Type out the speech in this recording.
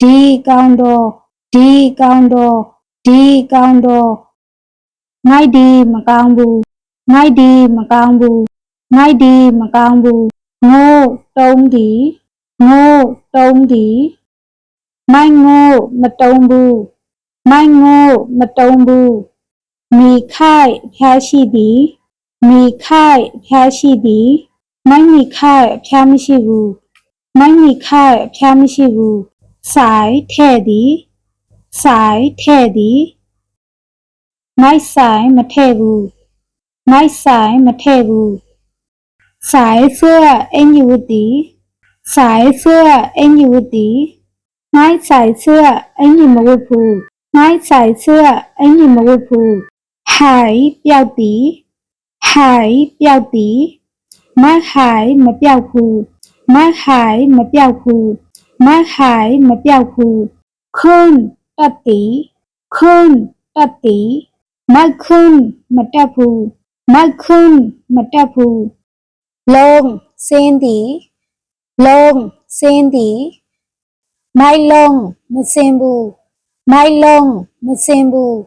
ဒီကောင်တော်ဒီကောင်တော်ဒီကောင်တော်ငိုက်ဒီမကောင်းဘူးငိုက်ဒီမကောင်းဘူးငိုက်ဒီမကောင်းဘူးငိုးတုံးဒီငိုးတုံးဒီမိုင်းငိုးမတုံးဘူးမိုင်းငိုးမတုံးဘူးမိခိုက်ဖျားရှိသည်မိခိုက်ဖျားရှိသည်မိုင်းမိခိုက်ဖျားမရှိဘူးမိုင်းမိခိုက်ဖျားမရှိဘူးဆိုင်ထဲ့သည်ဆိုင်ထဲ့သည်မိုက်ဆိုင်မထဲ့ဘူးမိုက်ဆိုင်မထဲ့ဘူးဆိုင်เสื้อအင်ကြီးဝတ်သည်ဆိုင်เสื้อအင်ကြီးဝတ်သည်မိုက်ဆိုင်เสื้อအင်ကြီးမဝတ်ဘူးမိုက်ဆိုင်เสื้อအင်ကြီးမဝတ်ဘူးဟိုင်ပျောက်သည်ဟိုင်ပျောက်သည်မိုက်ဟိုင်မပျောက်ဘူးမိုက်ဟိုင်မပျောက်ဘူးမိုက်ဟိုင်မပျောက်ဘူးขึ้นတက်သည်ขึ้นတက်သည်မိုက်ขึ้นမတက်ဘူးမိုက်ขึ้นမတက်ဘူးลงเส้นသည်ลงเส้นသည်မိုက်ลงမစင်ဘူးမိုက်ลงမစင်ဘူး